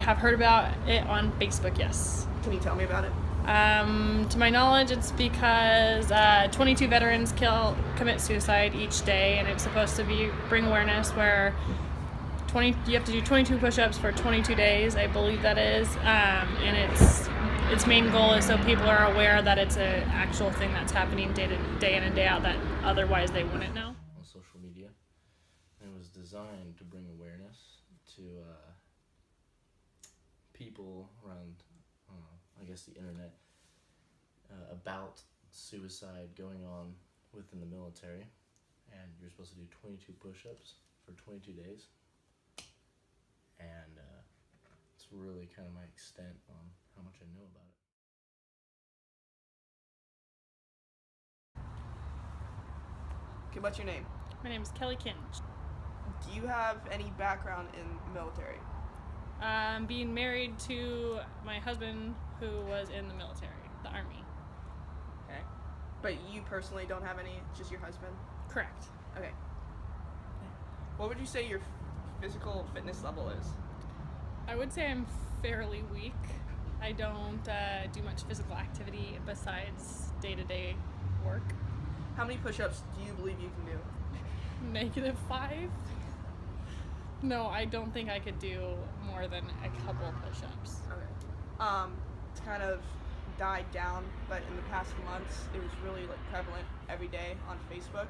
have heard about it on Facebook, yes. Can you tell me about it? To my knowledge, it's because 22 veterans commit suicide each day, and it's supposed to bring awareness where you have to do 22 push-ups for 22 days, I believe that is, and its main goal is so people are aware that it's an actual thing that's happening day in and day out that otherwise they wouldn't know. On social media, and it was designed to bring awareness to people around, I guess, the internet about suicide going on within the military, and you're supposed to do 22 push-ups for 22 days, and it's really kind of my extent on how much I know about it. Okay, what's your name? My name is Kelly Kinch. Do you have any background in the military? Being married to my husband who was in the military, the Army. Okay. But you personally don't have any, it's just your husband? Correct. Okay. What would you say your physical fitness level is? I would say I'm fairly weak. I don't do much physical activity besides day-to-day work. How many push-ups do you believe you can do? -5? No, I don't think I could do more than a couple push-ups. Okay. It's kind of died down, but in the past months, it was really prevalent every day on Facebook.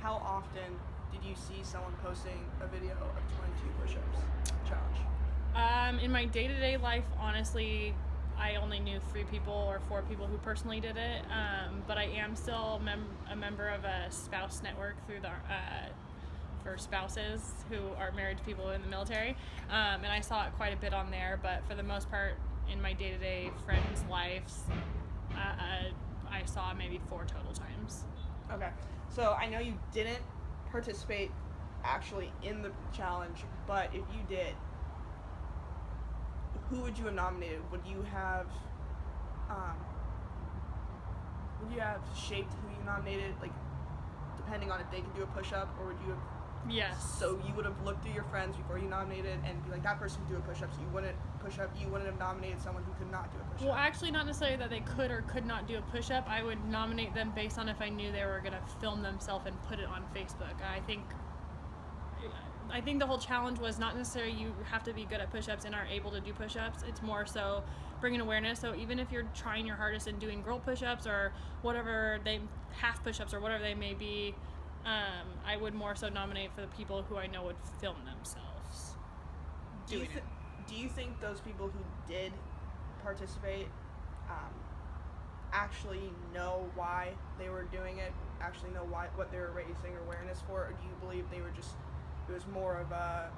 How often did you see someone posting a video of 22 push-ups challenge? In my day-to-day life, honestly, I only knew 3 people or 4 people who personally did it, but I am still a member of a spouse network through for spouses who are married to people in the military, and I saw it quite a bit on there, but for the most part, in my day-to-day friends' lives, I saw maybe 4 total times. Okay, so I know you didn't participate actually in the challenge, but if you did, who would you have nominated? Would you have shaped who you nominated, depending on if they could do a push-up, or would you have? Yes. So you would have looked through your friends before you nominated and be like, that person could do a push-up, so you wouldn't have nominated someone who could not do a push-up. Well, actually, not necessarily that they could or could not do a push-up. I would nominate them based on if I knew they were going to film themselves and put it on Facebook. I think the whole challenge was not necessarily you have to be good at push-ups and are able to do push-ups. It's more so bringing awareness. So even if you're trying your hardest and doing girl push-ups or whatever, half push-ups or whatever they may be, I would more so nominate for the people who I know would film themselves doing it. Do you think those people who did participate actually know why they were doing it, actually know what they were raising awareness for, or do you believe it was more of a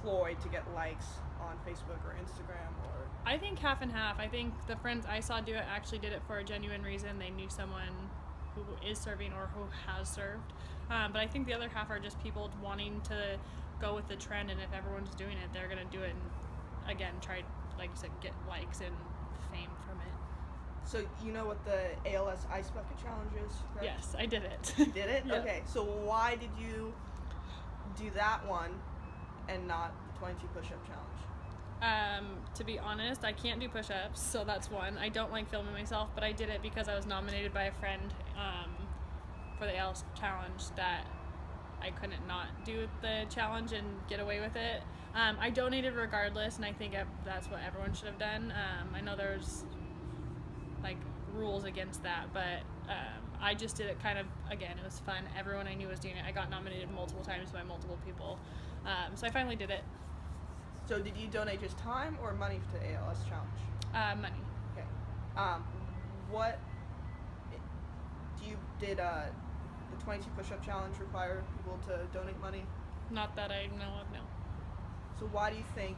ploy to get likes on Facebook or Instagram? Or I think half and half. I think the friends I saw do it actually did it for a genuine reason. They knew someone who is serving or who has served. But I think the other half are just people wanting to go with the trend, and if everyone's doing it, they're going to do it and, again, try, like you said, get likes and fame from it. So you know what the ALS Ice Bucket Challenge is, correct? Yes, I did it. You did it? Yeah. Okay, so why did you do that one and not the 22 push-up challenge? To be honest, I can't do push-ups, so that's one. I don't like filming myself, but I did it because I was nominated by a friend for the ALS challenge that I couldn't not do the challenge and get away with it. I donated regardless, and I think that's what everyone should have done. I know there's rules against that, but I just did it kind of, again, it was fun. Everyone I knew was doing it. I got nominated multiple times by multiple people, so I finally did it. So did you donate just time or money to the ALS challenge? Money. Okay. What did the 22 push-up challenge require people to donate money? Not that I know of, no. So why do you think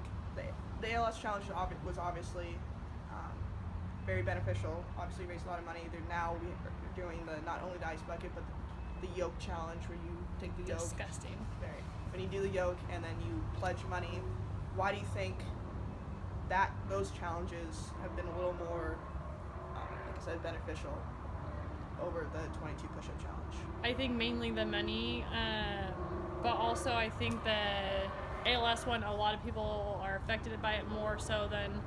the ALS challenge was obviously very beneficial? Obviously raised a lot of money. We're doing not only the ice bucket, but the yoke challenge, where you take the yoke. Disgusting. When you do the yoke and then you pledge money. Why do you think that those challenges have been a little more, like I said, beneficial over the 22 push-up challenge? I think mainly the money, but also I think the ALS one, a lot of people are affected by it more so than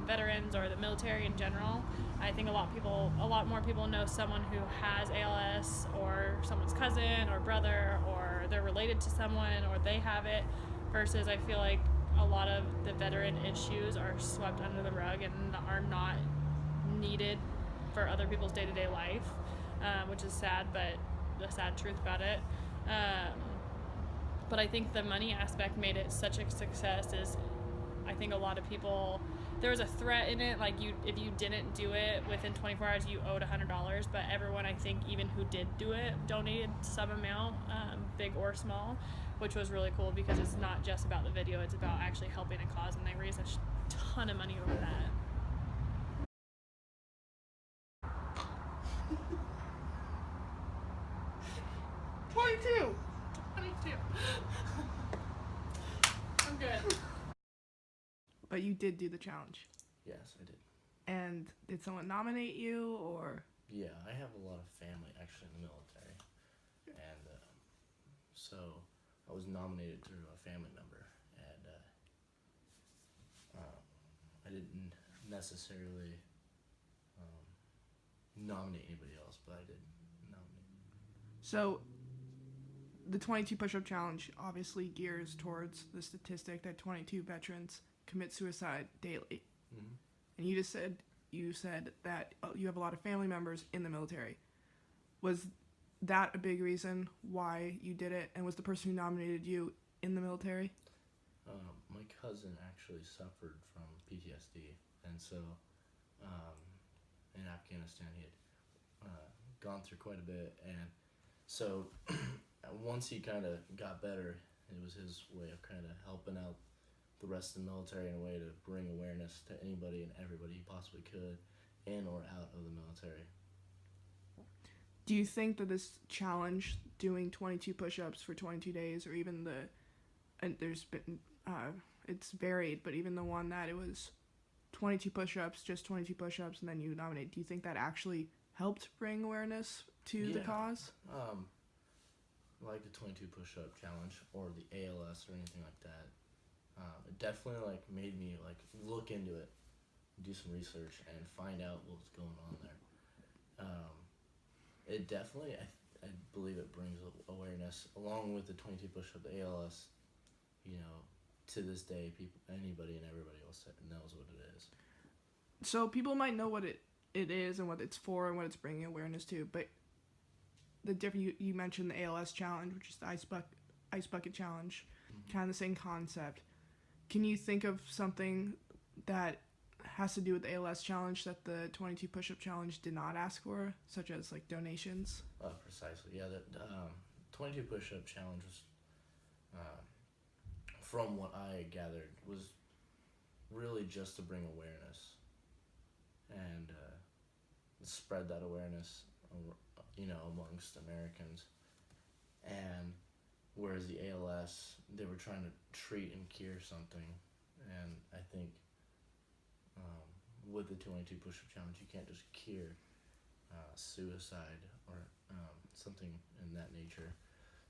veterans or the military in general. I think a lot more people know someone who has ALS, or someone's cousin or brother, or they're related to someone, or they have it, versus I feel like a lot of the veteran issues are swept under the rug and are not needed for other people's day-to-day life, which is sad, but the sad truth about it. But I think the money aspect made it such a success. Is I think a lot of people, there was a threat in it, like if you didn't do it within 24 hours, you owed $100. But everyone, I think, even who did do it, donated some amount, big or small, which was really cool because it's not just about the video; it's about actually helping a cause, and they raised a ton of money over that. 22. 22. I'm good. But you did do the challenge. Yes, I did. And did someone nominate you, or? Yeah, I have a lot of family actually in the military, and so I was nominated through a family member, and I didn't necessarily nominate anybody else, but I did nominate. So, the 22 push-up challenge obviously gears towards the statistic that 22 veterans commit suicide daily. Mm-hmm. And you said that you have a lot of family members in the military. Was that a big reason why you did it? And was the person who nominated you in the military? My cousin actually suffered from PTSD, and so in Afghanistan he had gone through quite a bit, and so once he kind of got better, it was his way of kind of helping out the rest of the military in a way to bring awareness to anybody and everybody he possibly could in or out of the military. Do you think that this challenge, doing 22 push-ups for 22 days, or even there's been, it's varied, but even the one that it was 22 push-ups, just 22 push-ups, and then you nominate, do you think that actually helped bring awareness to the cause? Like the 22 push-up challenge or the ALS or anything like that. It definitely like made me like look into it, do some research, and find out what was going on there. It definitely, I believe it brings awareness along with the 22 push-up, the ALS. You know, to this day, anybody and everybody else knows what it is. So people might know what it is and what it's for and what it's bringing awareness to, but the different you mentioned the ALS challenge, which is the ice bucket challenge, kind of the same concept. Can you think of something that has to do with the ALS challenge that the 22 push-up challenge did not ask for, such as like donations? Precisely, yeah. The 22 push-up challenge was, from what I gathered, was really just to bring awareness and spread that awareness, amongst Americans. And whereas the ALS, they were trying to treat and cure something, and I think with the 22 push-up challenge, you can't just cure suicide or something in that nature.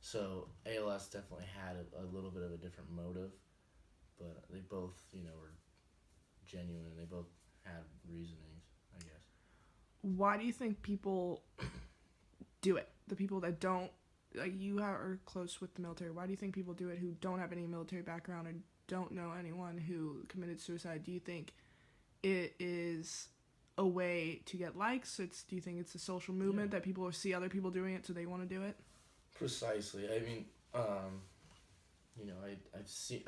So ALS definitely had a little bit of a different motive, but they both, were genuine, and they both had reasonings, I guess. Why do you think people do it? The people that don't, like you are close with the military, why do you think people do it who don't have any military background or don't know anyone who committed suicide? Do you think it is a way to get likes? Do you think it's a social movement that people see other people doing it so they want to do it? Precisely. I mean, I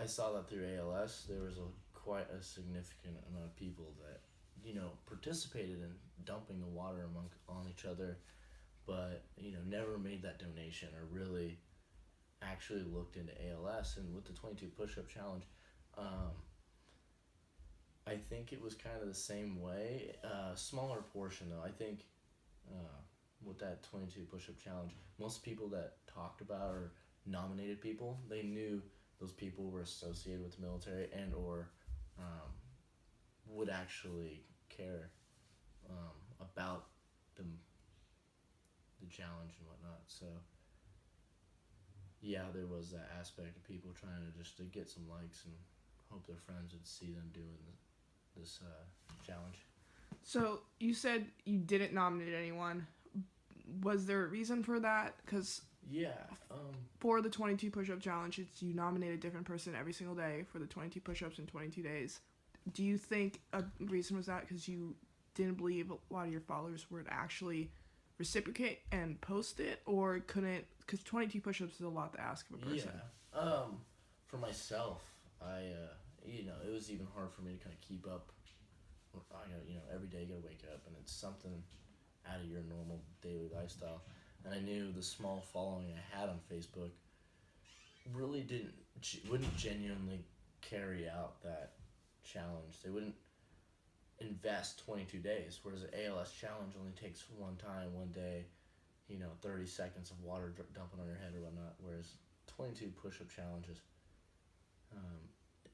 saw that through ALS. There was quite a significant amount of people that, participated in dumping the water on each other, but, never made that donation or really actually looked into ALS. And with the 22 push-up challenge, I think it was kind of the same way. Smaller portion, though. I think with that 22 push-up challenge, most people that talked about or nominated people, they knew those people were associated with the military and or would actually care about the challenge and whatnot. So yeah, there was that aspect of people trying to get some likes and hope their friends would see them doing this challenge. So you said you didn't nominate anyone. Was there a reason for that? Because Yeah. for the 22 push-up challenge, you nominate a different person every single day for the 22 push-ups in 22 days. Do you think a reason was that because you didn't believe a lot of your followers would actually reciprocate and post it, or couldn't? Because 22 push-ups is a lot to ask of a person. Yeah. For myself, it was even hard for me to kind of keep up. I got, every day you gotta wake up, and it's something out of your normal daily lifestyle. And I knew the small following I had on Facebook really wouldn't genuinely carry out that challenge. They wouldn't invest 22 days, whereas the ALS challenge only takes one time, one day, 30 seconds of water dumping on your head or whatnot, whereas 22 push-up challenges,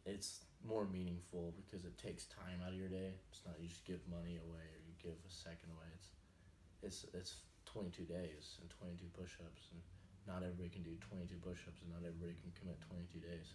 it's more meaningful because it takes time out of your day. It's not you just give money away or you give a second away. It's 22 days and 22 push-ups, and not everybody can do 22 push-ups, and not everybody can commit 22 days.